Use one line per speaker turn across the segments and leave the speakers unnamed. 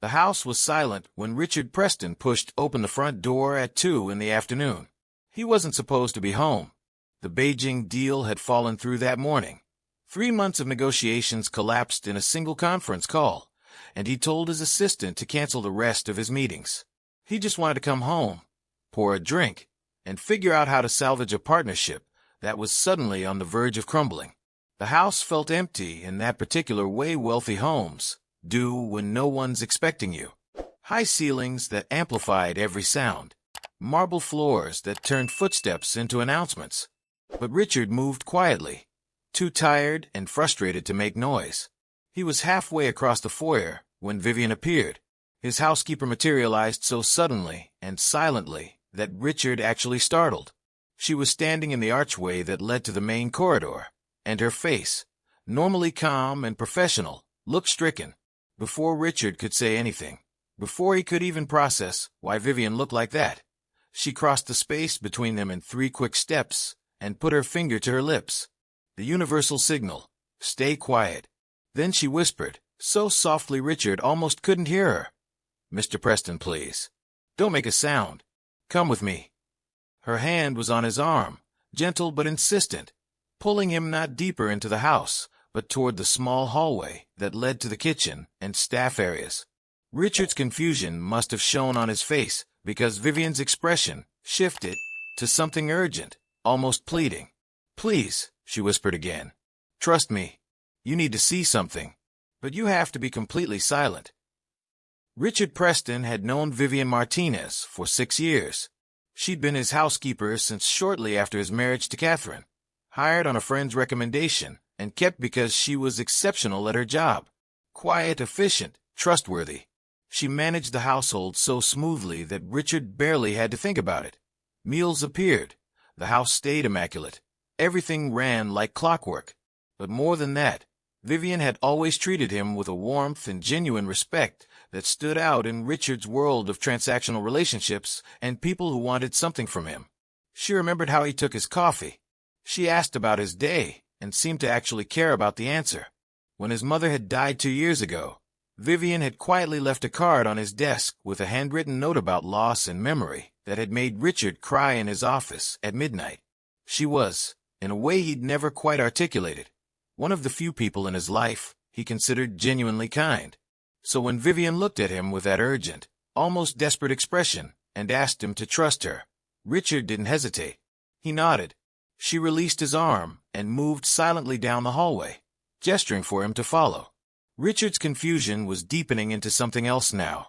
The house was silent when Richard Preston pushed open the front door at 2 in the afternoon. He wasn't supposed to be home. The Beijing deal had fallen through that morning. 3 months of negotiations collapsed in a single conference call, and he told his assistant to cancel the rest of his meetings. He just wanted to come home, pour a drink, and figure out how to salvage a partnership that was suddenly on the verge of crumbling. The house felt empty in that particular way wealthy homes do when no one's expecting you. High ceilings that amplified every sound. Marble floors that turned footsteps into announcements. But Richard moved quietly, too tired and frustrated to make noise. He was halfway across the foyer when Vivian appeared. His housekeeper materialized so suddenly and silently that Richard actually startled. She was standing in the archway that led to the main corridor, and her face, normally calm and professional, looked stricken. Before Richard could say anything, before he could even process why Vivian looked like that, she crossed the space between them in 3 quick steps and put her finger to her lips. The universal signal, stay quiet. Then she whispered, so softly Richard almost couldn't hear her. Mr. Preston, please. Don't make a sound. Come with me. Her hand was on his arm, gentle but insistent, pulling him not deeper into the house, but toward the small hallway that led to the kitchen and staff areas. Richard's confusion must have shown on his face because Vivian's expression shifted to something urgent, almost pleading. Please, she whispered again. Trust me. You need to see something. But you have to be completely silent. Richard Preston had known Vivian Martinez for 6 years. She'd been his housekeeper since shortly after his marriage to Catherine, hired on a friend's recommendation, and kept because she was exceptional at her job. Quiet, efficient, trustworthy. She managed the household so smoothly that Richard barely had to think about it. Meals appeared. The house stayed immaculate. Everything ran like clockwork. But more than that, Vivian had always treated him with a warmth and genuine respect that stood out in Richard's world of transactional relationships and people who wanted something from him. She remembered how he took his coffee. She asked about his day and seemed to actually care about the answer. When his mother had died 2 years ago, Vivian had quietly left a card on his desk with a handwritten note about loss and memory that had made Richard cry in his office at midnight. She was, in a way he'd never quite articulated, one of the few people in his life he considered genuinely kind. So when Vivian looked at him with that urgent, almost desperate expression and asked him to trust her, Richard didn't hesitate. He nodded. She released his arm and moved silently down the hallway, gesturing for him to follow. Richard's confusion was deepening into something else now,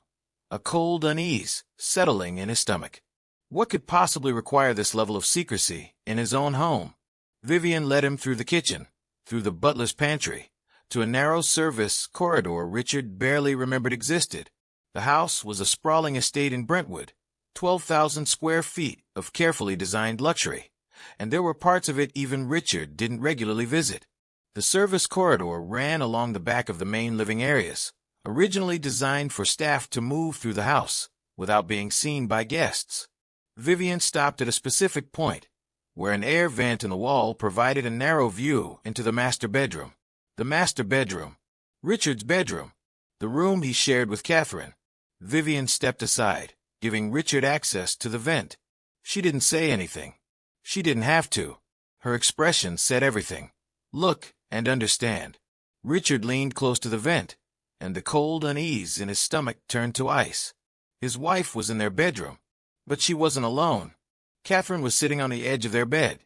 a cold unease settling in his stomach. What could possibly require this level of secrecy in his own home? Vivian led him through the kitchen, through the butler's pantry, to a narrow service corridor Richard barely remembered existed. The house was a sprawling estate in Brentwood, 12,000 square feet of carefully designed luxury, and there were parts of it even Richard didn't regularly visit. The service corridor ran along the back of the main living areas, originally designed for staff to move through the house without being seen by guests. Vivian stopped at a specific point, where an air vent in the wall provided a narrow view into the master bedroom. The master bedroom, Richard's bedroom, the room he shared with Catherine. Vivian stepped aside, giving Richard access to the vent. She didn't say anything. She didn't have to. Her expression said everything. Look and understand. Richard leaned close to the vent, and the cold unease in his stomach turned to ice. His wife was in their bedroom, but she wasn't alone. Catherine was sitting on the edge of their bed,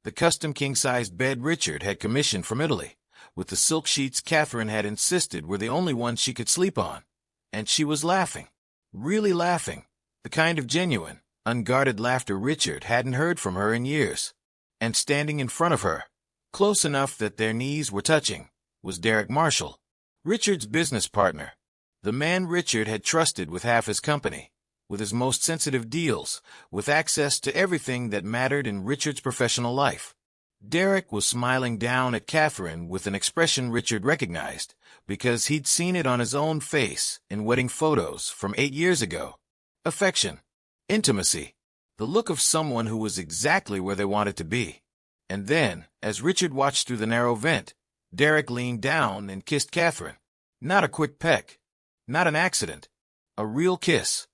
the custom king-sized bed Richard had commissioned from Italy, with the silk sheets Catherine had insisted were the only ones she could sleep on. And she was laughing, really laughing, the kind of genuine, unguarded laughter Richard hadn't heard from her in years. And standing in front of her, close enough that their knees were touching, was Derek Marshall, Richard's business partner, the man Richard had trusted with half his company, with his most sensitive deals, with access to everything that mattered in Richard's professional life. Derek was smiling down at Catherine with an expression Richard recognized, because he'd seen it on his own face in wedding photos from 8 years ago. Affection. Intimacy. The look of someone who was exactly where they wanted to be. And then, as Richard watched through the narrow vent, Derek leaned down and kissed Catherine. Not a quick peck. Not an accident. A real kiss.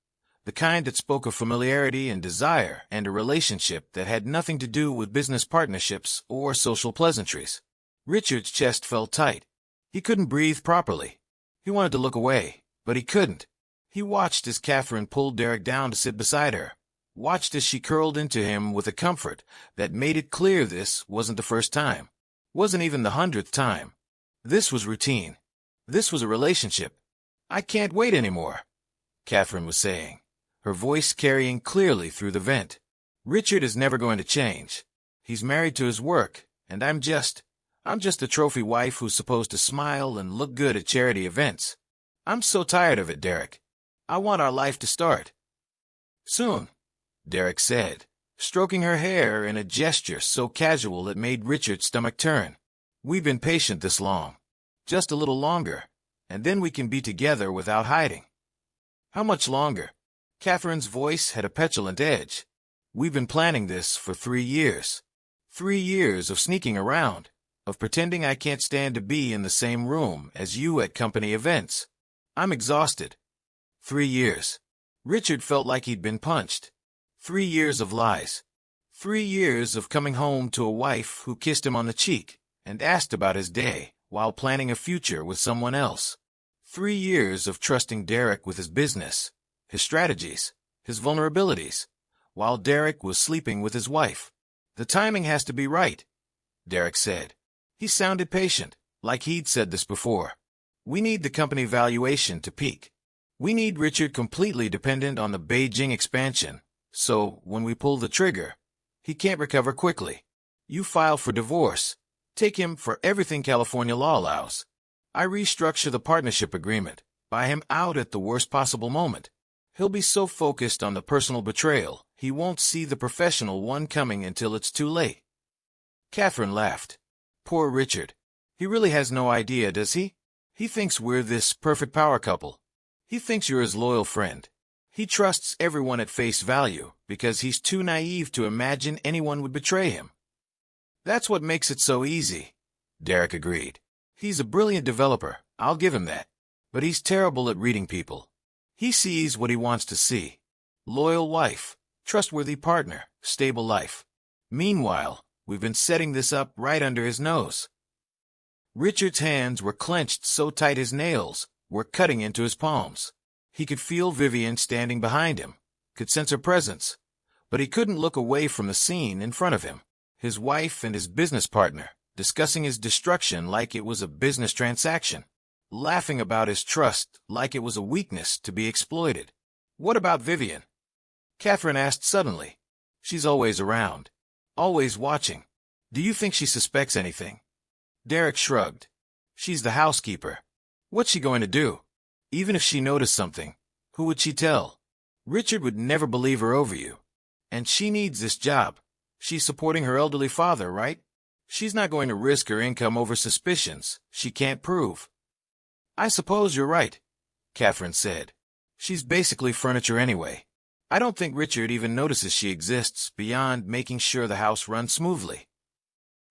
The kind that spoke of familiarity and desire and a relationship that had nothing to do with business partnerships or social pleasantries. Richard's chest felt tight. He couldn't breathe properly. He wanted to look away, but he couldn't. He watched as Catherine pulled Derek down to sit beside her, watched as she curled into him with a comfort that made it clear this wasn't the first time, wasn't even the 100th time. This was routine. This was a relationship. "I can't wait anymore," Catherine was saying, her voice carrying clearly through the vent. "Richard is never going to change. He's married to his work, and I'm just a trophy wife who's supposed to smile and look good at charity events. I'm so tired of it, Derek. I want our life to start soon," Derek said, stroking her hair in a gesture so casual it made Richard's stomach turn. "We've been patient this long. Just a little longer, and then we can be together without hiding." "How much longer?" Catherine's voice had a petulant edge. "We've been planning this for 3 years. 3 years of sneaking around, of pretending I can't stand to be in the same room as you at company events. I'm exhausted. 3 years." Richard felt like he'd been punched. 3 years of lies. 3 years of coming home to a wife who kissed him on the cheek and asked about his day while planning a future with someone else. 3 years of trusting Derek with his business, his strategies, his vulnerabilities, while Derek was sleeping with his wife. "The timing has to be right," Derek said. He sounded patient, like he'd said this before. "We need the company valuation to peak. We need Richard completely dependent on the Beijing expansion, so when we pull the trigger, he can't recover quickly. You file for divorce. Take him for everything California law allows. I restructure the partnership agreement, buy him out at the worst possible moment. He'll be so focused on the personal betrayal, he won't see the professional one coming until it's too late." Catherine laughed. "Poor Richard. He really has no idea, does he? He thinks we're this perfect power couple. He thinks you're his loyal friend. He trusts everyone at face value because he's too naive to imagine anyone would betray him." "That's what makes it so easy," Derek agreed. "He's a brilliant developer, I'll give him that. But he's terrible at reading people. He sees what he wants to see. Loyal wife, trustworthy partner, stable life. Meanwhile, we've been setting this up right under his nose." Richard's hands were clenched so tight his nails were cutting into his palms. He could feel Vivian standing behind him, could sense her presence, but he couldn't look away from the scene in front of him. His wife and his business partner, discussing his destruction like it was a business transaction, laughing about his trust like it was a weakness to be exploited. "What about Vivian?" Catherine asked suddenly. "She's always around, always watching. Do you think she suspects anything?" Derek shrugged. "She's the housekeeper. What's she going to do? Even if she noticed something, who would she tell? Richard would never believe her over you. And she needs this job. She's supporting her elderly father, right? She's not going to risk her income over suspicions she can't prove." "I suppose you're right," Catherine said. "She's basically furniture anyway. I don't think Richard even notices she exists beyond making sure the house runs smoothly."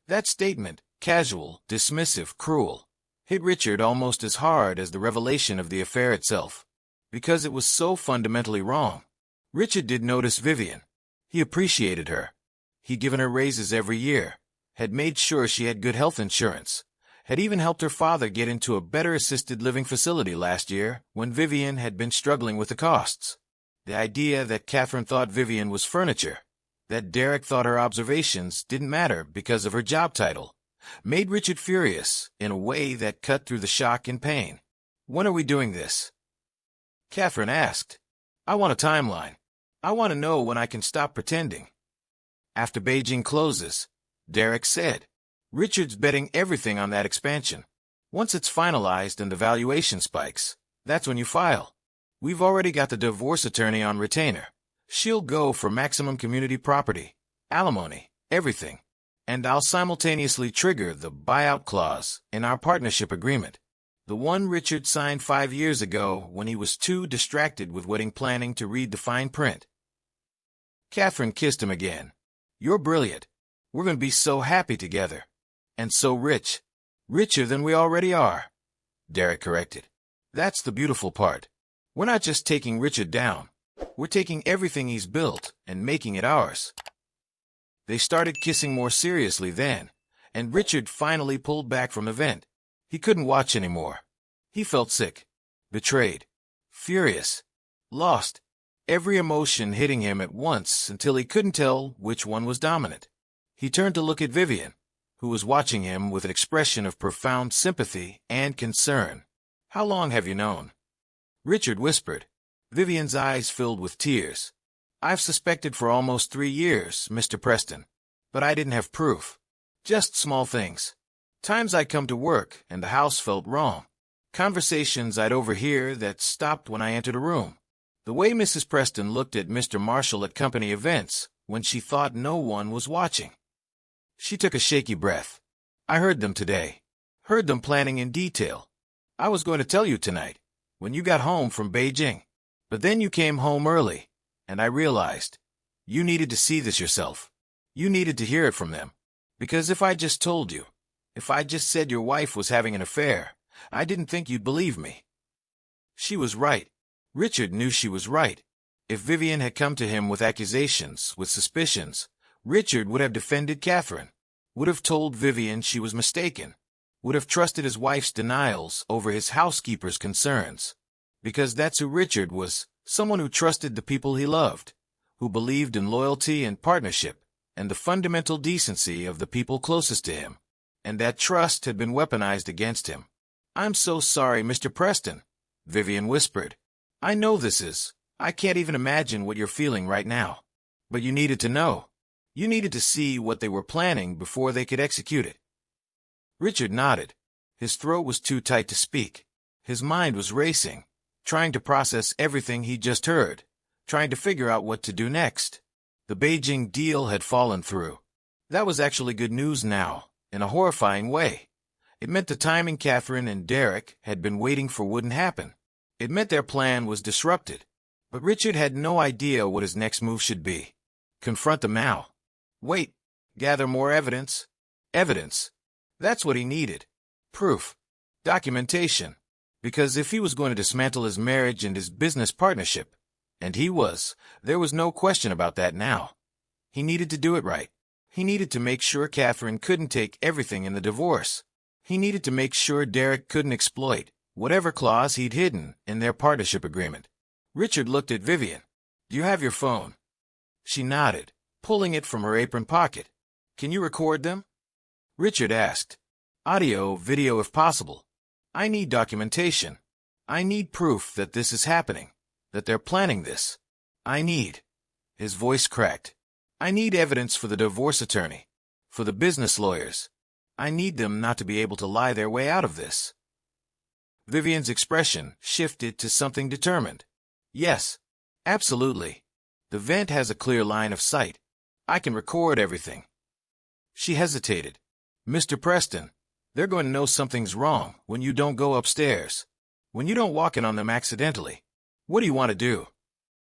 That statement, casual, dismissive, cruel, hit Richard almost as hard as the revelation of the affair itself, because it was so fundamentally wrong. Richard did notice Vivian. He appreciated her. He'd given her raises every year, had made sure she had good health insurance, had even helped her father get into a better assisted living facility last year when Vivian had been struggling with the costs. The idea that Catherine thought Vivian was furniture, that Derek thought her observations didn't matter because of her job title, made Richard furious in a way that cut through the shock and pain. "When are we doing this?" Catherine asked. "I want a timeline. I want to know when I can stop pretending." "After Beijing closes," Derek said. "Richard's betting everything on that expansion. Once it's finalized and the valuation spikes, that's when you file. We've already got the divorce attorney on retainer. She'll go for maximum community property, alimony, everything. And I'll simultaneously trigger the buyout clause in our partnership agreement, the one Richard signed 5 years ago when he was too distracted with wedding planning to read the fine print." Catherine kissed him again. "You're brilliant. We're going to be so happy together. And so rich. Richer than we already are," Derek corrected. "That's the beautiful part. We're not just taking Richard down. We're taking everything he's built and making it ours. They started kissing more seriously then, and Richard finally pulled back from the vent. He couldn't watch anymore. He felt sick, betrayed, furious, lost, every emotion hitting him at once until he couldn't tell which one was dominant. He turned to look at Vivian, who was watching him with an expression of profound sympathy and concern. "How long have you known?" Richard whispered. Vivian's eyes filled with tears. "I've suspected for almost 3 years, Mr. Preston, but I didn't have proof. Just small things. Times I'd come to work and the house felt wrong. Conversations I'd overhear that stopped when I entered a room. The way Mrs. Preston looked at Mr. Marshall at company events when she thought no one was watching." She took a shaky breath. "I heard them today. Heard them planning in detail. I was going to tell you tonight, when you got home from Beijing. But then you came home early, and I realized you needed to see this yourself. You needed to hear it from them. Because if I just told you, if I just said your wife was having an affair, I didn't think you'd believe me." She was right. Richard knew she was right. If Vivian had come to him with accusations, with suspicions, Richard would have defended Catherine, would have told Vivian she was mistaken, would have trusted his wife's denials over his housekeeper's concerns. Because that's who Richard was, someone who trusted the people he loved, who believed in loyalty and partnership, and the fundamental decency of the people closest to him. And that trust had been weaponized against him. "I'm so sorry, Mr. Preston," Vivian whispered. "I know I can't even imagine what you're feeling right now. But you needed to know. You needed to see what they were planning before they could execute it." Richard nodded. His throat was too tight to speak. His mind was racing, trying to process everything he'd just heard, trying to figure out what to do next. The Beijing deal had fallen through. That was actually good news now, in a horrifying way. It meant the timing Catherine and Derek had been waiting for wouldn't happen. It meant their plan was disrupted. But Richard had no idea what his next move should be. Confront them now. Wait. Gather more evidence. Evidence. That's what he needed. Proof. Documentation. Because if he was going to dismantle his marriage and his business partnership, and he was, there was no question about that now. He needed to do it right. He needed to make sure Catherine couldn't take everything in the divorce. He needed to make sure Derek couldn't exploit whatever clause he'd hidden in their partnership agreement. Richard looked at Vivian. "Do you have your phone?" She nodded, pulling it from her apron pocket. "Can you record them?" Richard asked. "Audio, video if possible. I need documentation. I need proof that this is happening, that they're planning this. I need—" His voice cracked. "I need evidence for the divorce attorney, for the business lawyers. I need them not to be able to lie their way out of this." Vivian's expression shifted to something determined. "Yes, absolutely. The vent has a clear line of sight. I can record everything." She hesitated. "Mr. Preston, they're going to know something's wrong when you don't go upstairs, when you don't walk in on them accidentally. What do you want to do?"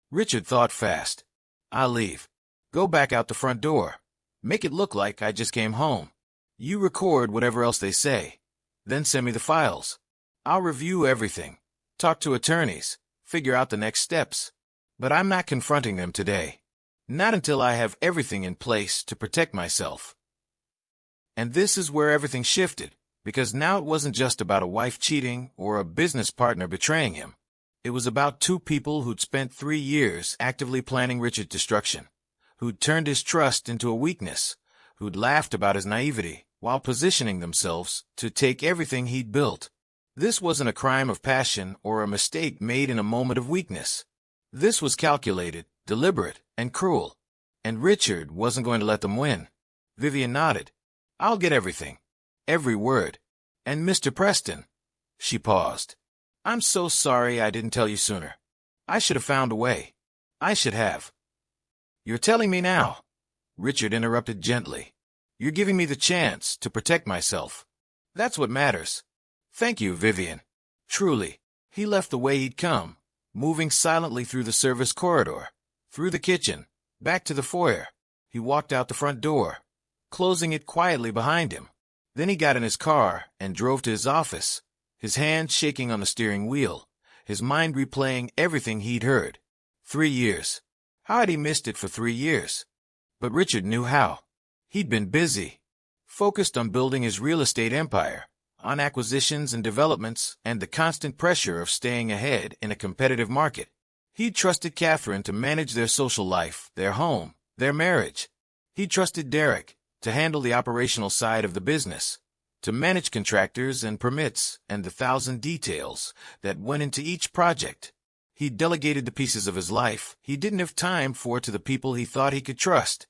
Richard thought fast. "I'll leave. Go back out the front door. Make it look like I just came home. You record whatever else they say. Then send me the files. I'll review everything, talk to attorneys, figure out the next steps. But I'm not confronting them today. Not until I have everything in place to protect myself." And this is where everything shifted, because now it wasn't just about a wife cheating or a business partner betraying him. It was about two people who'd spent 3 years actively planning Richard's destruction, who'd turned his trust into a weakness, who'd laughed about his naivety while positioning themselves to take everything he'd built. This wasn't a crime of passion or a mistake made in a moment of weakness. This was calculated, deliberate, and cruel. And Richard wasn't going to let them win. Vivian nodded. "I'll get everything. Every word. And Mr. Preston." She paused. "I'm so sorry I didn't tell you sooner. I should have found a way. I should have." "You're telling me now," Richard interrupted gently. "You're giving me the chance to protect myself. That's what matters. Thank you, Vivian. Truly." He left the way he'd come, moving silently through the service corridor, through the kitchen, back to the foyer. He walked out the front door, closing it quietly behind him. Then he got in his car and drove to his office, his hand shaking on the steering wheel, his mind replaying everything he'd heard. 3 years. How had he missed it for 3 years? But Richard knew how. He'd been busy, focused on building his real estate empire, on acquisitions and developments, and the constant pressure of staying ahead in a competitive market. He'd trusted Catherine to manage their social life, their home, their marriage. He trusted Derek to handle the operational side of the business, to manage contractors and permits and the 1,000 details that went into each project. He delegated the pieces of his life he didn't have time for to the people he thought he could trust,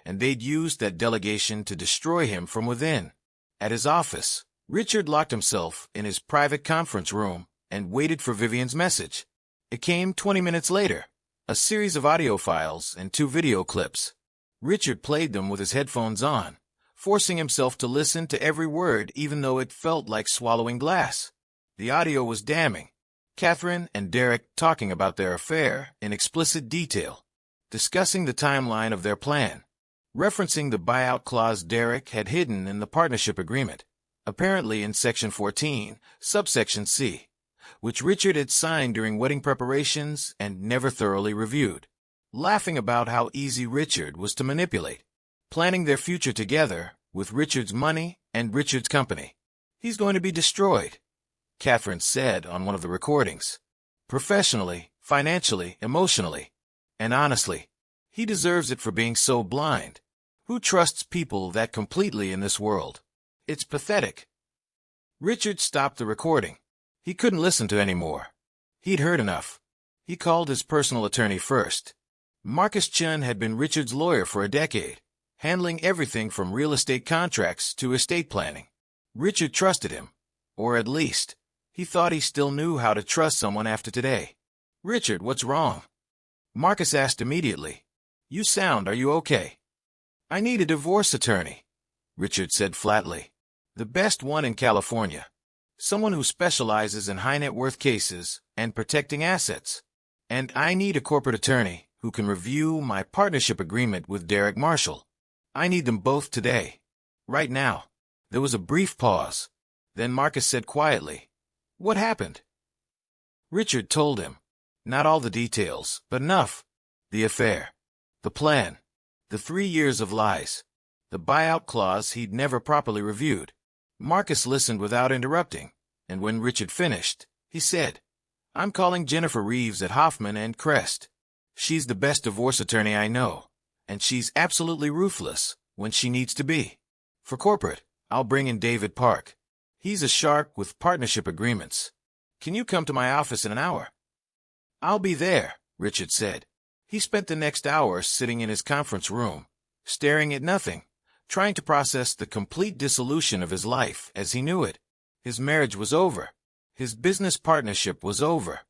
and they'd used that delegation to destroy him from within. At his office, Richard locked himself in his private conference room and waited for Vivian's message. It came 20 minutes later, a series of audio files and 2 video clips. Richard played them with his headphones on, forcing himself to listen to every word even though it felt like swallowing glass. The audio was damning. Catherine and Derek talking about their affair in explicit detail, discussing the timeline of their plan, referencing the buyout clause Derek had hidden in the partnership agreement, apparently in Section 14, subsection C, which Richard had signed during wedding preparations and never thoroughly reviewed, laughing about how easy Richard was to manipulate, planning their future together with Richard's money and Richard's company. He's going to be destroyed, Catherine said on one of the recordings. Professionally, financially, emotionally, and honestly, he deserves it for being so blind. Who trusts people that completely in this world? It's pathetic. Richard stopped the recording. He couldn't listen to any more. He'd heard enough. He called his personal attorney first. Marcus Chun had been Richard's lawyer for a decade, handling everything from real estate contracts to estate planning. Richard trusted him, or at least, he thought he still knew how to trust someone after today. "Richard, what's wrong?" Marcus asked immediately. Are you okay?" "I need a divorce attorney," Richard said flatly. "The best one in California. Someone who specializes in high-net-worth cases and protecting assets. And I need a corporate attorney who can review my partnership agreement with Derek Marshall. I need them both today. Right now." There was a brief pause. Then Marcus said quietly, "What happened?" Richard told him. Not all the details, but enough. The affair. The plan. The 3 years of lies. The buyout clause he'd never properly reviewed. Marcus listened without interrupting, and when Richard finished, he said, "I'm calling Jennifer Reeves at Hoffman and Crest. She's the best divorce attorney I know, and she's absolutely ruthless when she needs to be. For corporate, I'll bring in David Park. He's a shark with partnership agreements. Can you come to my office in an hour?" "I'll be there," Richard said. He spent the next hour sitting in his conference room, staring at nothing, trying to process the complete dissolution of his life as he knew it. His marriage was over. His business partnership was over.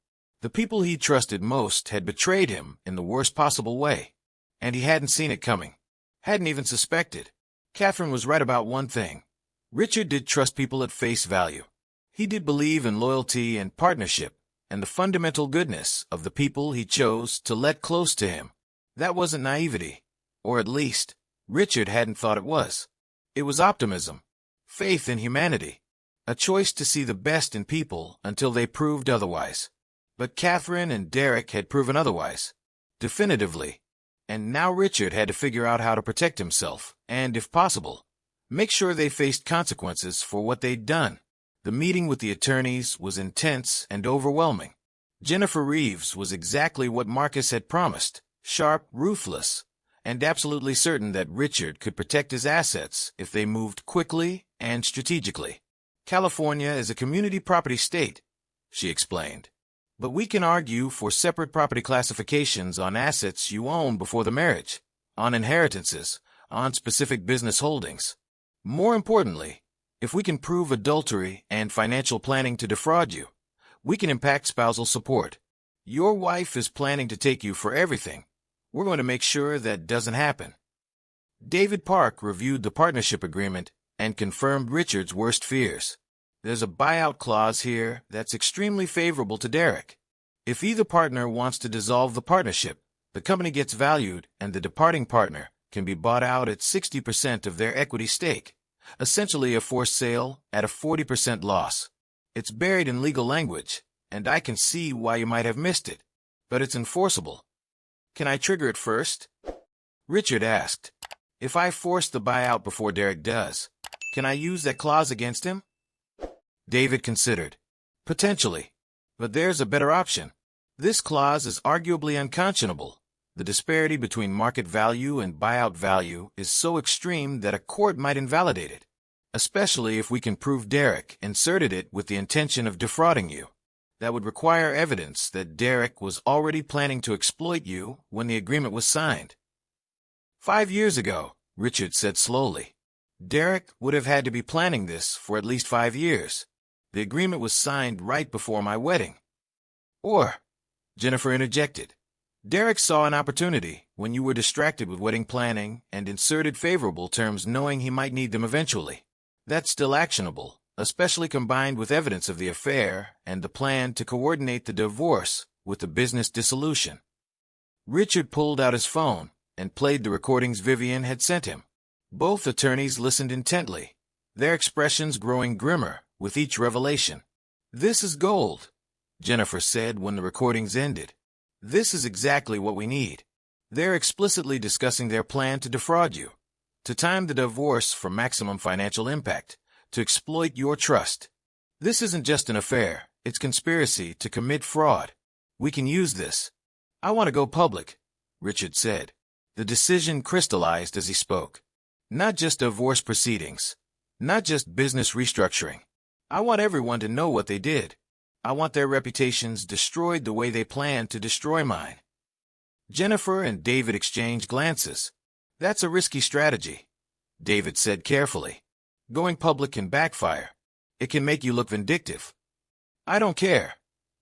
The people he trusted most had betrayed him in the worst possible way, and he hadn't seen it coming, hadn't even suspected. Catherine was right about one thing. Richard did trust people at face value. He did believe in loyalty and partnership and the fundamental goodness of the people he chose to let close to him. That wasn't naivety, or at least, Richard hadn't thought it was. It was optimism, faith in humanity, a choice to see the best in people until they proved otherwise. But Catherine and Derek had proven otherwise, definitively, and now Richard had to figure out how to protect himself and, if possible, make sure they faced consequences for what they'd done. The meeting with the attorneys was intense and overwhelming. Jennifer Reeves was exactly what Marcus had promised, sharp, ruthless, and absolutely certain that Richard could protect his assets if they moved quickly and strategically. "California is a community property state," she explained. "But we can argue for separate property classifications on assets you own before the marriage, on inheritances, on specific business holdings. More importantly, if we can prove adultery and financial planning to defraud you, we can impact spousal support. Your wife is planning to take you for everything. We're going to make sure that doesn't happen." David Park reviewed the partnership agreement and confirmed Richard's worst fears. "There's a buyout clause here that's extremely favorable to Derek. If either partner wants to dissolve the partnership, the company gets valued and the departing partner can be bought out at 60% of their equity stake, essentially a forced sale at a 40% loss. It's buried in legal language, and I can see why you might have missed it. But it's enforceable. Can I trigger it first? Richard asked. If I force the buyout before Derek does, can I use that clause against him? David considered. Potentially. But there's a better option. This clause is arguably unconscionable. The disparity between market value and buyout value is so extreme that a court might invalidate it, especially if we can prove Derek inserted it with the intention of defrauding you. That would require evidence that Derek was already planning to exploit you when the agreement was signed. 5 years ago, Richard said slowly, Derek would have had to be planning this for at least 5 years. The agreement was signed right before my wedding. Or, Jennifer interjected, Derek saw an opportunity when you were distracted with wedding planning and inserted favorable terms knowing he might need them eventually. That's still actionable, especially combined with evidence of the affair and the plan to coordinate the divorce with the business dissolution. Richard pulled out his phone and played the recordings Vivian had sent him. Both attorneys listened intently, their expressions growing grimmer with each revelation. This is gold, Jennifer said when the recordings ended. This is exactly what we need. They're explicitly discussing their plan to defraud you, to time the divorce for maximum financial impact, to exploit your trust. This isn't just an affair, it's conspiracy to commit fraud. We can use this. I want to go public, Richard said. The decision crystallized as he spoke. Not just divorce proceedings, not just business restructuring. I want everyone to know what they did. I want their reputations destroyed the way they planned to destroy mine. Jennifer and David exchanged glances. That's a risky strategy, David said carefully. Going public can backfire. It can make you look vindictive. I don't care,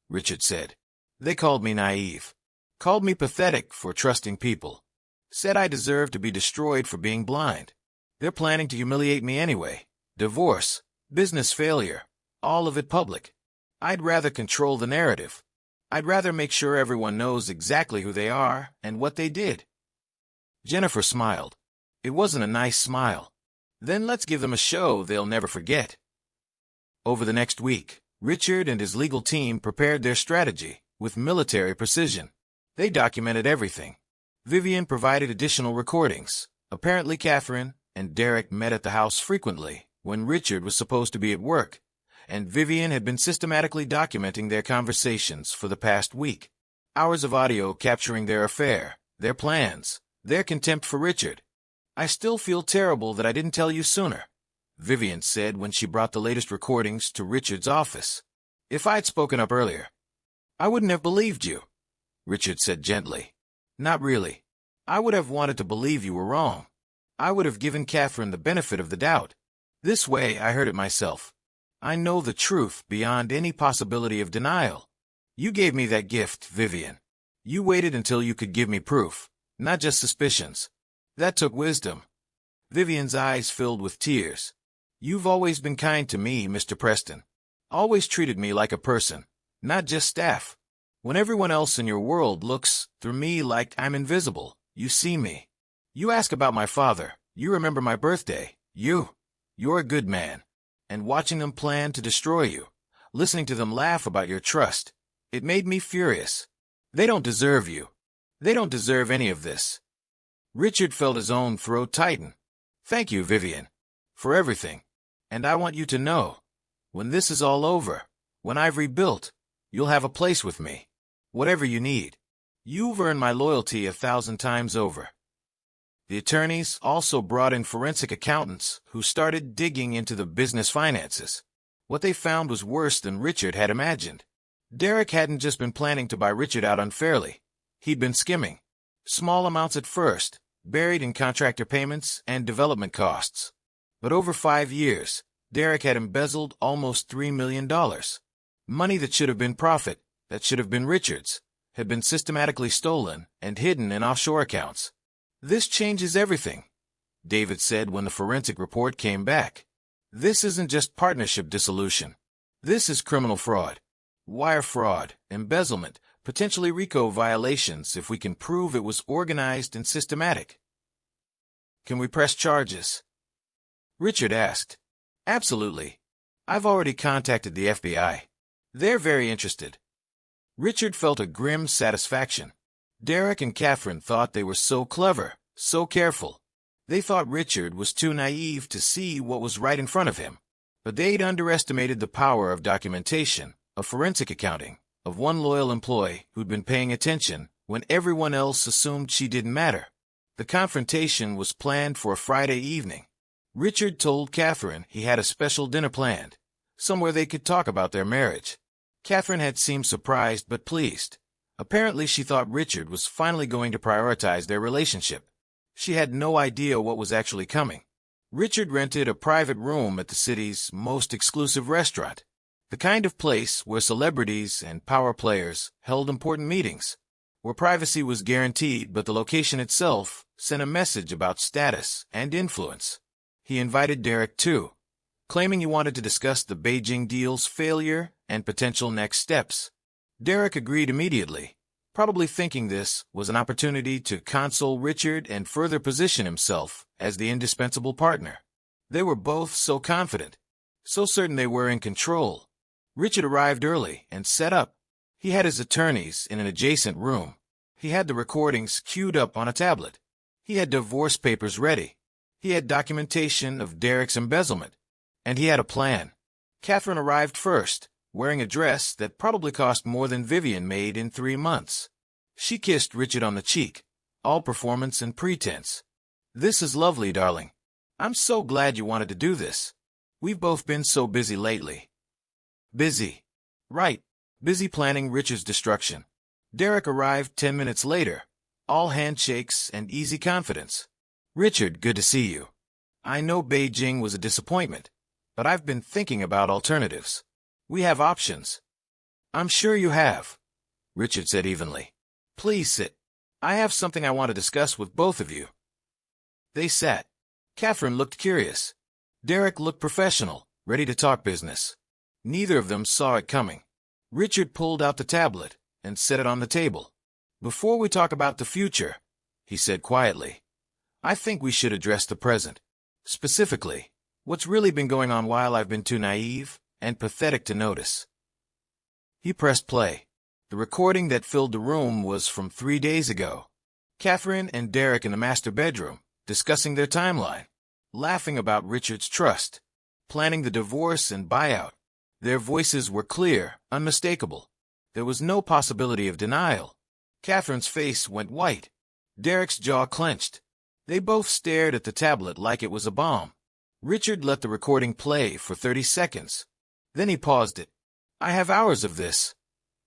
Richard said. They called me naive. Called me pathetic for trusting people. Said I deserved to be destroyed for being blind. They're planning to humiliate me anyway. Divorce, business failure, all of it public. I'd rather control the narrative. I'd rather make sure everyone knows exactly who they are and what they did. Jennifer smiled. It wasn't a nice smile. Then let's give them a show they'll never forget. Over the next week, Richard and his legal team prepared their strategy with military precision. They documented everything. Vivian provided additional recordings. Apparently Catherine and Derek met at the house frequently when Richard was supposed to be at work, and Vivian had been systematically documenting their conversations for the past week. Hours of audio capturing their affair, their plans, their contempt for Richard. I still feel terrible that I didn't tell you sooner, Vivian said when she brought the latest recordings to Richard's office. If I'd spoken up earlier, I wouldn't have believed you, Richard said gently. Not really. I would have wanted to believe you were wrong. I would have given Catherine the benefit of the doubt. This way I heard it myself. I know the truth beyond any possibility of denial. You gave me that gift, Vivian. You waited until you could give me proof, not just suspicions. That took wisdom. Vivian's eyes filled with tears. You've always been kind to me, Mr. Preston. Always treated me like a person, not just staff. When everyone else in your world looks through me like I'm invisible, you see me. You ask about my father. You remember my birthday. You're a good man. And watching them plan to destroy you, listening to them laugh about your trust, it made me furious. They don't deserve you. They don't deserve any of this. Richard felt his own throat tighten. Thank you, Vivian, for everything. And I want you to know, when this is all over, when I've rebuilt, you'll have a place with me. Whatever you need. You've earned my loyalty 1,000 times over. The attorneys also brought in forensic accountants who started digging into the business finances. What they found was worse than Richard had imagined. Derek hadn't just been planning to buy Richard out unfairly. He'd been skimming. Small amounts at first, buried in contractor payments and development costs. But over 5 years, Derek had embezzled almost $3 million. Money that should have been profit, that should have been Richard's, had been systematically stolen and hidden in offshore accounts. This changes everything, David said when the forensic report came back. This isn't just partnership dissolution. This is criminal fraud. Wire fraud, embezzlement, potentially RICO violations if we can prove it was organized and systematic. Can we press charges? Richard asked. Absolutely. I've already contacted the FBI. They're very interested. Richard felt a grim satisfaction. Derek and Catherine thought they were so clever, so careful. They thought Richard was too naive to see what was right in front of him. But they'd underestimated the power of documentation, of forensic accounting, of one loyal employee who'd been paying attention when everyone else assumed she didn't matter. The confrontation was planned for a Friday evening. Richard told Catherine he had a special dinner planned, somewhere they could talk about their marriage. Catherine had seemed surprised but pleased. Apparently she thought Richard was finally going to prioritize their relationship. She had no idea what was actually coming. Richard rented a private room at the city's most exclusive restaurant, the kind of place where celebrities and power players held important meetings, where privacy was guaranteed but the location itself sent a message about status and influence. He invited Derek too, claiming he wanted to discuss the Beijing deal's failure and potential next steps. Derek agreed immediately, probably thinking this was an opportunity to console Richard and further position himself as the indispensable partner. They were both so confident, so certain they were in control. Richard arrived early and set up. He had his attorneys in an adjacent room. He had the recordings queued up on a tablet. He had divorce papers ready. He had documentation of Derek's embezzlement. And he had a plan. Catherine arrived first, wearing a dress that probably cost more than Vivian made in 3 months. She kissed Richard on the cheek, all performance and pretense. "This is lovely, darling. I'm so glad you wanted to do this. We've both been so busy lately." Busy. Right. Busy planning Richard's destruction. Derek arrived 10 minutes later, all handshakes and easy confidence. "Richard, good to see you. I know Beijing was a disappointment, but I've been thinking about alternatives. We have options." "I'm sure you have," Richard said evenly. "Please sit. I have something I want to discuss with both of you." They sat. Catherine looked curious. Derek looked professional, ready to talk business. Neither of them saw it coming. Richard pulled out the tablet and set it on the table. "Before we talk about the future," he said quietly, "I think we should address the present. Specifically, what's really been going on while I've been too naive and pathetic to notice." He pressed play. The recording that filled the room was from 3 days ago. Catherine and Derek in the master bedroom, discussing their timeline, laughing about Richard's trust, planning the divorce and buyout. Their voices were clear, unmistakable. There was no possibility of denial. Catherine's face went white. Derek's jaw clenched. They both stared at the tablet like it was a bomb. Richard let the recording play for 30 seconds. Then he paused it. "I have hours of this,"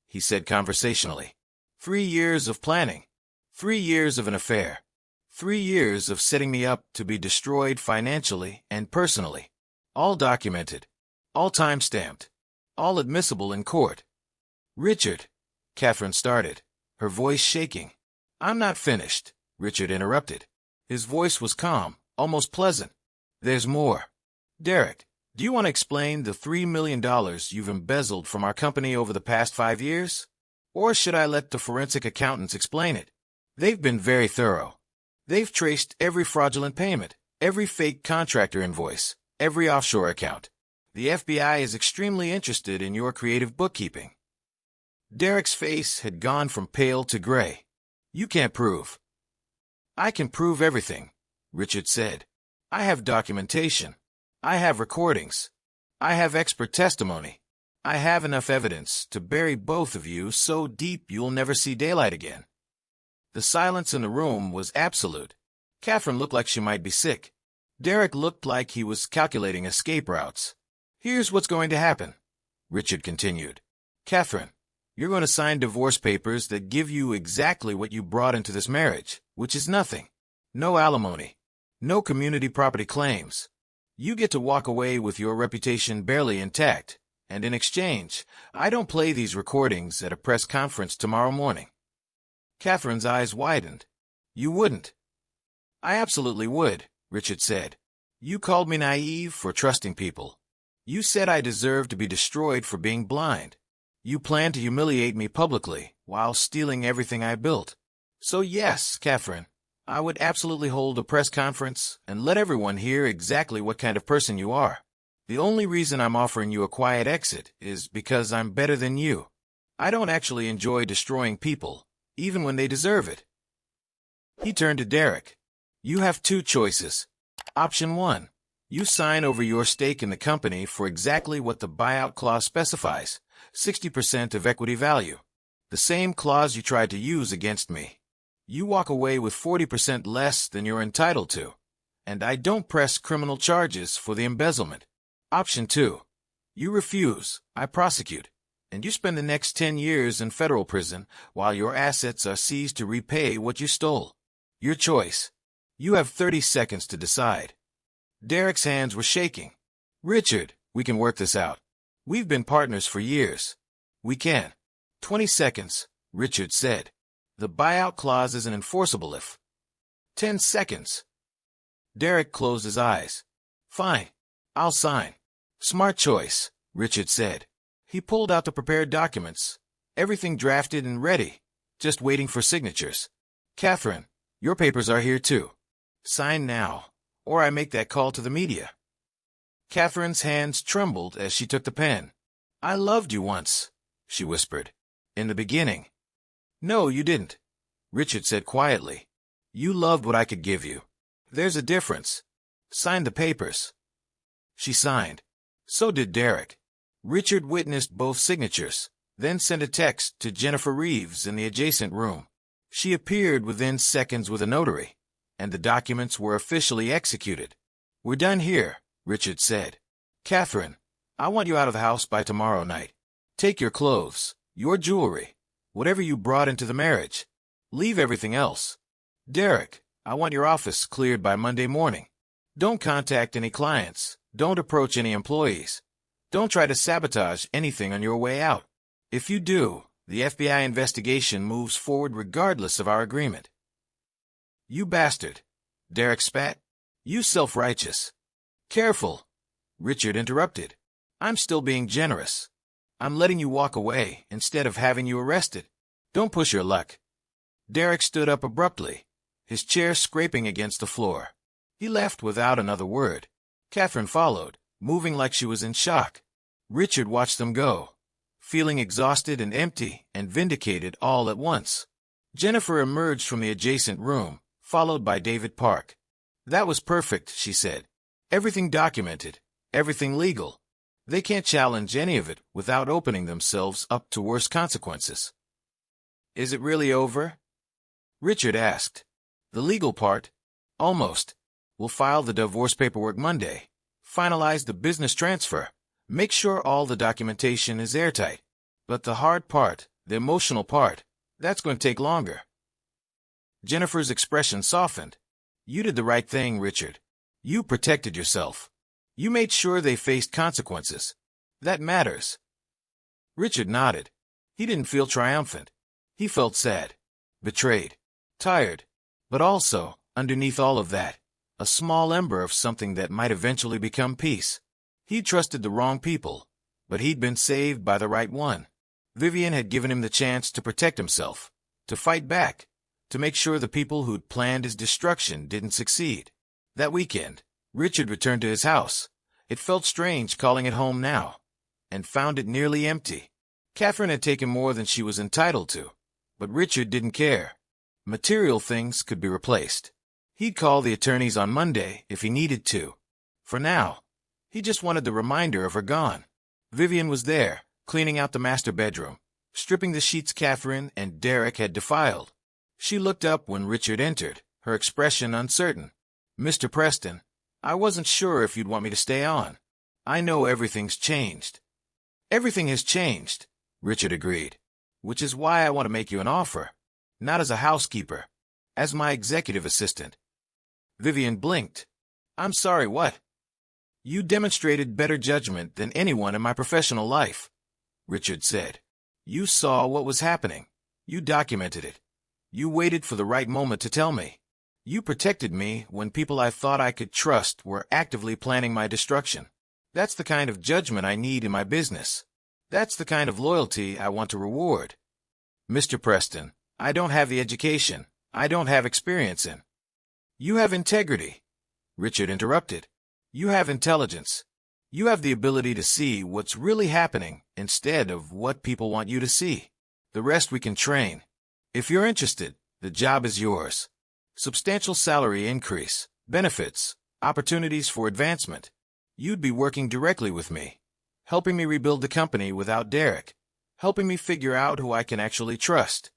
he said conversationally. 3 years of planning. 3 years of an affair. 3 years of setting me up to be destroyed financially and personally. All documented. All time-stamped. All admissible in court. "Richard," Catherine started, her voice shaking. "I'm not finished," Richard interrupted. His voice was calm, almost pleasant. "There's more. Derek, do you want to explain the $3 million you've embezzled from our company over the past 5 years? Or should I let the forensic accountants explain it? They've been very thorough. They've traced every fraudulent payment, every fake contractor invoice, every offshore account. The FBI is extremely interested in your creative bookkeeping." Derek's face had gone from pale to gray. "You can't prove." "I can prove everything," Richard said. "I have documentation. I have recordings. I have expert testimony. I have enough evidence to bury both of you so deep you'll never see daylight again." The silence in the room was absolute. Catherine looked like she might be sick. Derek looked like he was calculating escape routes. "Here's what's going to happen," Richard continued. "Catherine, you're going to sign divorce papers that give you exactly what you brought into this marriage, which is nothing. No alimony. No community property claims. You get to walk away with your reputation barely intact, and in exchange, I don't play these recordings at a press conference tomorrow morning." Catherine's eyes widened. "You wouldn't." "I absolutely would," Richard said. "You called me naive for trusting people. You said I deserved to be destroyed for being blind. You planned to humiliate me publicly while stealing everything I built. So yes, Catherine, I would absolutely hold a press conference and let everyone hear exactly what kind of person you are. The only reason I'm offering you a quiet exit is because I'm better than you. I don't actually enjoy destroying people, even when they deserve it. He turned to Derek. You have two choices. Option 1. You sign over your stake in the company for exactly what the buyout clause specifies, 60% of equity value. The same clause you tried to use against me. You walk away with 40% less than you're entitled to, and I don't press criminal charges for the embezzlement. Option 2. You refuse, I prosecute, and you spend the next 10 years in federal prison while your assets are seized to repay what you stole. Your choice. You have 30 seconds to decide. Derek's hands were shaking. Richard, we can work this out. We've been partners for years. We can. 20 seconds, Richard said. The buyout clause isn't enforceable if. 10 seconds. Derek closed his eyes. Fine. I'll sign. Smart choice, Richard said. He pulled out the prepared documents. Everything drafted and ready. Just waiting for signatures. Catherine, your papers are here too. Sign now, or I make that call to the media. Catherine's hands trembled as she took the pen. I loved you once, she whispered. In the beginning. No, you didn't, Richard said quietly. You loved what I could give you. There's a difference. Sign the papers. She signed. So did Derek. Richard witnessed both signatures, then sent a text to Jennifer Reeves in the adjacent room. She appeared within seconds with a notary, and the documents were officially executed. We're done here, Richard said. Catherine, I want you out of the house by tomorrow night. Take your clothes, your jewelry, whatever you brought into the marriage. Leave everything else. Derek, I want your office cleared by Monday morning. Don't contact any clients. Don't approach any employees. Don't try to sabotage anything on your way out. If you do, the FBI investigation moves forward regardless of our agreement. You bastard, Derek spat. You self-righteous. Careful, Richard interrupted. I'm still being generous. I'm letting you walk away instead of having you arrested. Don't push your luck. Derek stood up abruptly, his chair scraping against the floor. He left without another word. Catherine followed, moving like she was in shock. Richard watched them go, feeling exhausted and empty and vindicated all at once. Jennifer emerged from the adjacent room, followed by David Park. That was perfect, she said. Everything documented, everything legal. They can't challenge any of it without opening themselves up to worse consequences. Is it really over? Richard asked. The legal part? Almost. We'll file the divorce paperwork Monday, finalize the business transfer, make sure all the documentation is airtight. But the hard part, the emotional part, that's going to take longer. Jennifer's expression softened. You did the right thing, Richard. You protected yourself. You made sure they faced consequences. That matters. Richard nodded. He didn't feel triumphant. He felt sad, betrayed, tired, but also, underneath all of that, a small ember of something that might eventually become peace. He'd trusted the wrong people, but he'd been saved by the right one. Vivian had given him the chance to protect himself, to fight back, to make sure the people who'd planned his destruction didn't succeed. That weekend, Richard returned to his house. It felt strange calling it home now, and found it nearly empty. Catherine had taken more than she was entitled to, but Richard didn't care. Material things could be replaced. He'd call the attorneys on Monday if he needed to. For now, he just wanted the reminder of her gone. Vivian was there, cleaning out the master bedroom, stripping the sheets Catherine and Derek had defiled. She looked up when Richard entered, her expression uncertain. Mr. Preston, I wasn't sure if you'd want me to stay on. I know everything's changed. Everything has changed, Richard agreed, which is why I want to make you an offer. Not as a housekeeper, as my executive assistant. Vivian blinked. I'm sorry, what? You demonstrated better judgment than anyone in my professional life, Richard said. You saw what was happening. You documented it. You waited for the right moment to tell me. You protected me when people I thought I could trust were actively planning my destruction. That's the kind of judgment I need in my business. That's the kind of loyalty I want to reward. Mr. Preston, I don't have the education. I don't have experience in. You have integrity, Richard interrupted. You have intelligence. You have the ability to see what's really happening instead of what people want you to see. The rest we can train. If you're interested, the job is yours. Substantial salary increase, benefits, opportunities for advancement. You'd be working directly with me, helping me rebuild the company without Derek, helping me figure out who I can actually trust.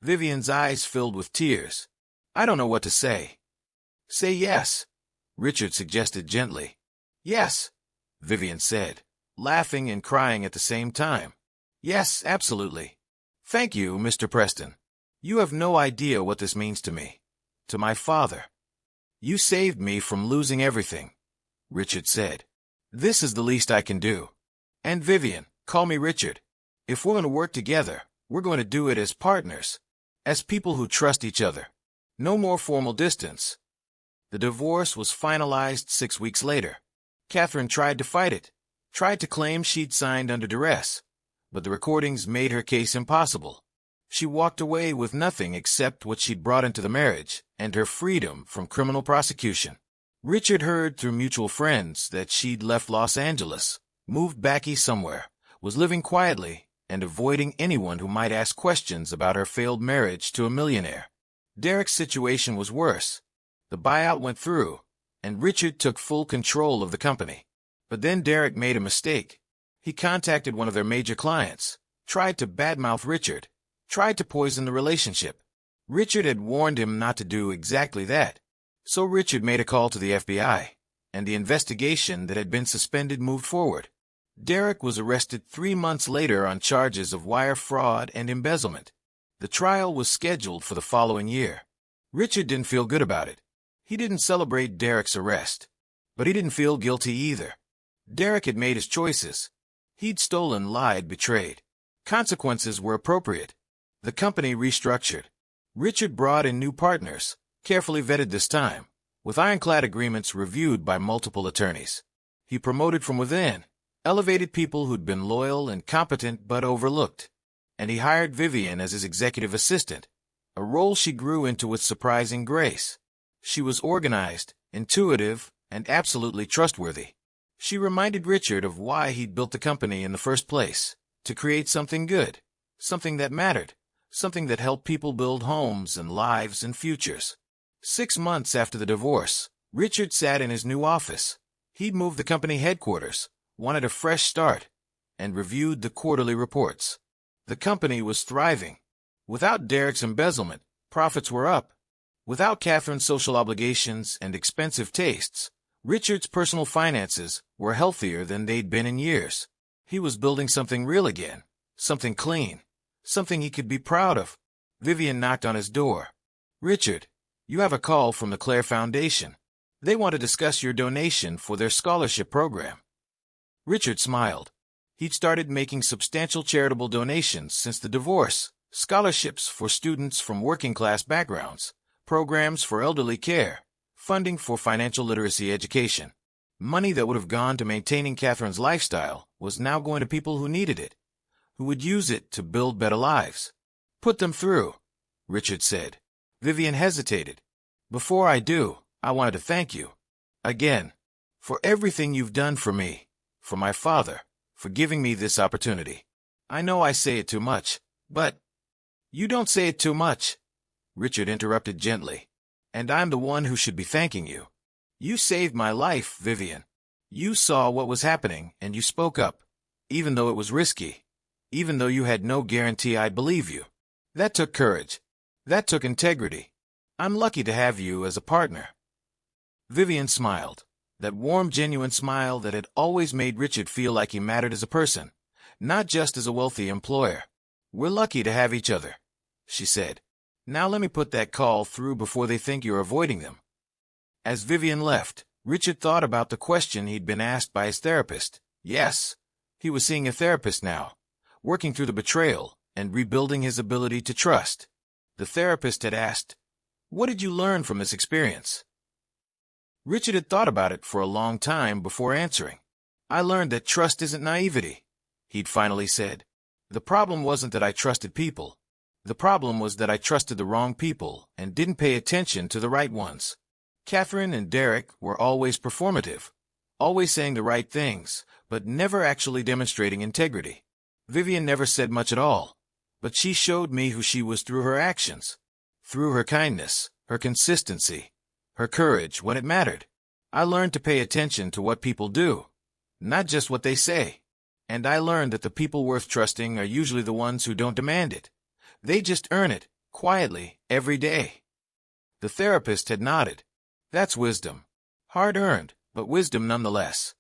Vivian's eyes filled with tears. I don't know what to say. Say yes, Richard suggested gently. Yes, Vivian said, laughing and crying at the same time. Yes, absolutely. Thank you, Mr. Preston. You have no idea what this means to me, to my father. You saved me from losing everything, Richard said. This is the least I can do. And Vivian, call me Richard. If we're going to work together, we're going to do it as partners, as people who trust each other. No more formal distance. The divorce was finalized 6 weeks later. Catherine tried to fight it, tried to claim she'd signed under duress, but the recordings made her case impossible. She walked away with nothing except what she'd brought into the marriage and her freedom from criminal prosecution. Richard heard through mutual friends that she'd left Los Angeles, moved back east somewhere, was living quietly and avoiding anyone who might ask questions about her failed marriage to a millionaire. Derek's situation was worse. The buyout went through, and Richard took full control of the company. But then Derek made a mistake. He contacted one of their major clients, tried to badmouth Richard, tried to poison the relationship. Richard had warned him not to do exactly that. So Richard made a call to the FBI, and the investigation that had been suspended moved forward. Derek was arrested 3 months later on charges of wire fraud and embezzlement. The trial was scheduled for the following year. Richard didn't feel good about it. He didn't celebrate Derek's arrest, but he didn't feel guilty either. Derek had made his choices. He'd stolen, lied, betrayed. Consequences were appropriate. The company restructured. Richard brought in new partners, carefully vetted this time, with ironclad agreements reviewed by multiple attorneys. He promoted from within, elevated people who'd been loyal and competent but overlooked, and he hired Vivian as his executive assistant, a role she grew into with surprising grace. She was organized, intuitive, and absolutely trustworthy. She reminded Richard of why he'd built the company in the first place, to create something good, something that mattered, something that helped people build homes and lives and futures. 6 months after the divorce, Richard sat in his new office. He'd moved the company headquarters, wanted a fresh start, and reviewed the quarterly reports. The company was thriving. Without Derek's embezzlement, profits were up. Without Catherine's social obligations and expensive tastes, Richard's personal finances were healthier than they'd been in years. He was building something real again, something clean, something he could be proud of. Vivian knocked on his door. Richard, you have a call from the Claire Foundation. They want to discuss your donation for their scholarship program. Richard smiled. He'd started making substantial charitable donations since the divorce, scholarships for students from working-class backgrounds, programs for elderly care, funding for financial literacy education. Money that would have gone to maintaining Catherine's lifestyle was now going to people who needed it, who would use it to build better lives. Put them through, Richard said. Vivian hesitated. Before I do, I wanted to thank you, again, for everything you've done for me, for my father, for giving me this opportunity. I know I say it too much, but you don't say it too much, Richard interrupted gently. And I'm the one who should be thanking you. You saved my life, Vivian. You saw what was happening and you spoke up, even though it was risky, even though you had no guarantee I'd believe you. That took courage. That took integrity. I'm lucky to have you as a partner. Vivian smiled, that warm, genuine smile that had always made Richard feel like he mattered as a person, not just as a wealthy employer. We're lucky to have each other, she said. Now let me put that call through before they think you're avoiding them. As Vivian left, Richard thought about the question he'd been asked by his therapist. Yes, he was seeing a therapist now, working through the betrayal and rebuilding his ability to trust. The therapist had asked, "What did you learn from this experience?" Richard had thought about it for a long time before answering. "I learned that trust isn't naivety," he'd finally said. "The problem wasn't that I trusted people. The problem was that I trusted the wrong people and didn't pay attention to the right ones. Catherine and Derek were always performative, always saying the right things, but never actually demonstrating integrity. Vivian never said much at all, but she showed me who she was through her actions, through her kindness, her consistency, her courage when it mattered. I learned to pay attention to what people do, not just what they say. And I learned that the people worth trusting are usually the ones who don't demand it. They just earn it, quietly, every day. The therapist had nodded. That's wisdom. Hard-earned, but wisdom nonetheless.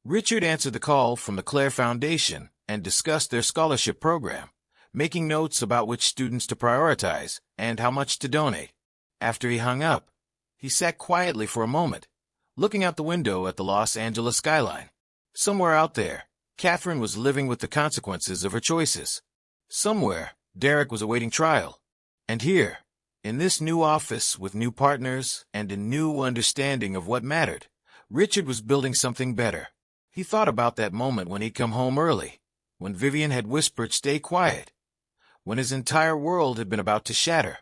Richard answered the call from the Clare Foundation and discussed their scholarship program, making notes about which students to prioritize and how much to donate. After he hung up, he sat quietly for a moment, looking out the window at the Los Angeles skyline. Somewhere out there, Catherine was living with the consequences of her choices. Somewhere, Derek was awaiting trial. And here, in this new office with new partners and a new understanding of what mattered, Richard was building something better. He thought about that moment when he'd come home early, when Vivian had whispered, "Stay quiet," when his entire world had been about to shatter.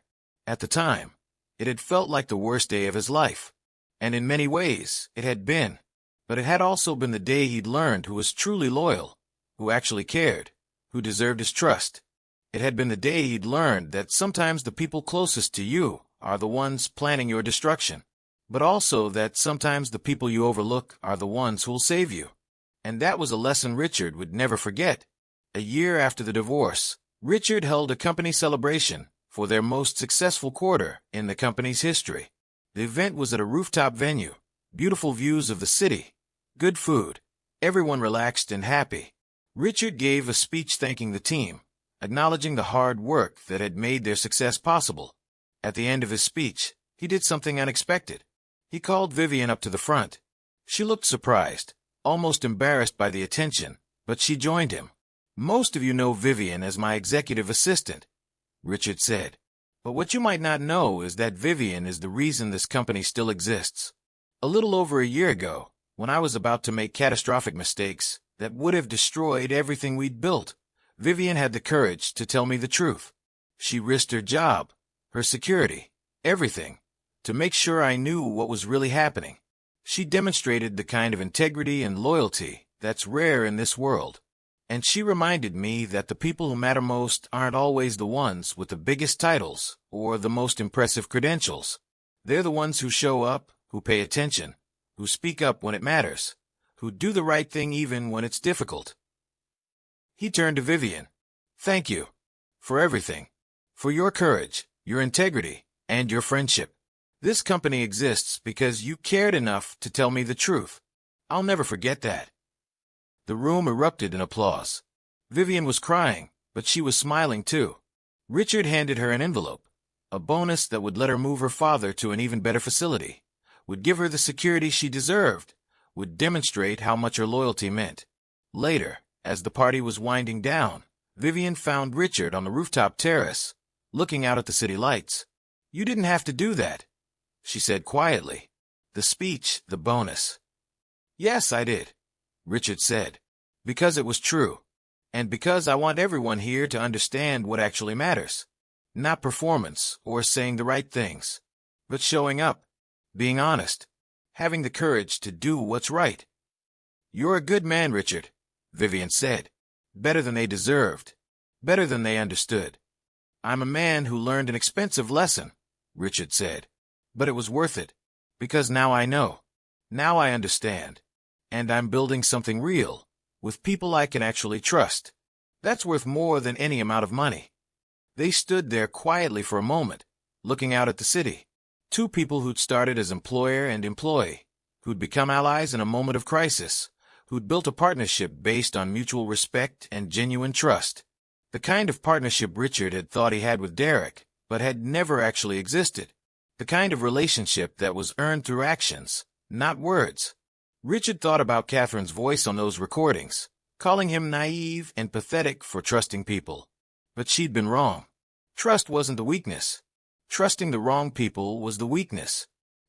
At the time, it had felt like the worst day of his life. And in many ways, it had been. But it had also been the day he'd learned who was truly loyal, who actually cared, who deserved his trust. It had been the day he'd learned that sometimes the people closest to you are the ones planning your destruction, but also that sometimes the people you overlook are the ones who'll save you. And that was a lesson Richard would never forget. A year after the divorce, Richard held a company celebration for their most successful quarter in the company's history. The event was at a rooftop venue, beautiful views of the city, good food, everyone relaxed and happy. Richard gave a speech thanking the team, acknowledging the hard work that had made their success possible. At the end of his speech, he did something unexpected. He called Vivian up to the front. She looked surprised, almost embarrassed by the attention, but she joined him. "Most of you know Vivian as my executive assistant," Richard said. "But what you might not know is that Vivian is the reason this company still exists. A little over a year ago, when I was about to make catastrophic mistakes that would have destroyed everything we'd built, Vivian had the courage to tell me the truth. She risked her job, her security, everything, to make sure I knew what was really happening. She demonstrated the kind of integrity and loyalty that's rare in this world. And she reminded me that the people who matter most aren't always the ones with the biggest titles or the most impressive credentials. They're the ones who show up, who pay attention, who speak up when it matters, who do the right thing even when it's difficult." He turned to Vivian. "Thank you. For everything. For your courage, your integrity, and your friendship. This company exists because you cared enough to tell me the truth. I'll never forget that." The room erupted in applause. Vivian was crying, but she was smiling too. Richard handed her an envelope, a bonus that would let her move her father to an even better facility, would give her the security she deserved, would demonstrate how much her loyalty meant. Later, as the party was winding down, Vivian found Richard on the rooftop terrace, looking out at the city lights. "You didn't have to do that," she said quietly. "The speech, the bonus." "Yes, I did," Richard said, "because it was true, and because I want everyone here to understand what actually matters. Not performance or saying the right things, but showing up, being honest, having the courage to do what's right." "You're a good man, Richard," Vivian said. "Better than they deserved, better than they understood." "I'm a man who learned an expensive lesson," Richard said, "but it was worth it, because now I know, now I understand. And I'm building something real, with people I can actually trust. That's worth more than any amount of money." They stood there quietly for a moment, looking out at the city. Two people who'd started as employer and employee, who'd become allies in a moment of crisis, who'd built a partnership based on mutual respect and genuine trust. The kind of partnership Richard had thought he had with Derek, but had never actually existed. The kind of relationship that was earned through actions, not words. Richard thought about Catherine's voice on those recordings, calling him naive and pathetic for trusting people. But she'd been wrong. Trust wasn't the weakness. Trusting the wrong people was the weakness.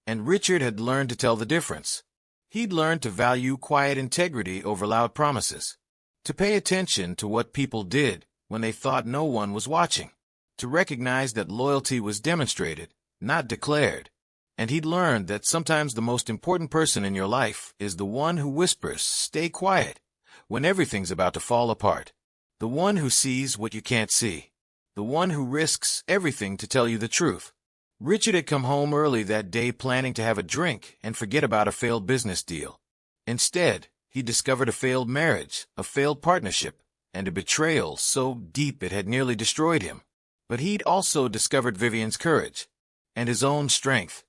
And Richard had learned to tell the difference. He'd learned to value quiet integrity over loud promises, to pay attention to what people did when they thought no one was watching, to recognize that loyalty was demonstrated, not declared. And he'd learned that sometimes the most important person in your life is the one who whispers, "Stay quiet," when everything's about to fall apart. The one who sees what you can't see. The one who risks everything to tell you the truth. Richard had come home early that day planning to have a drink and forget about a failed business deal. Instead, he discovered a failed marriage, a failed partnership, and a betrayal so deep it had nearly destroyed him. But he'd also discovered Vivian's courage, and his own strength,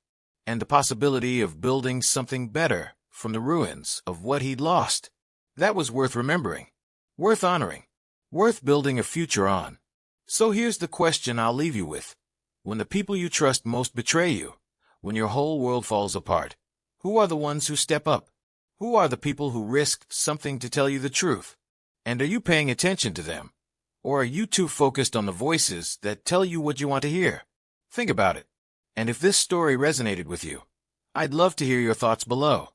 and the possibility of building something better from the ruins of what he'd lost. That was worth remembering, worth honoring, worth building a future on. So here's the question I'll leave you with. When the people you trust most betray you, when your whole world falls apart, who are the ones who step up? Who are the people who risk something to tell you the truth? And are you paying attention to them? Or are you too focused on the voices that tell you what you want to hear? Think about it. And if this story resonated with you, I'd love to hear your thoughts below.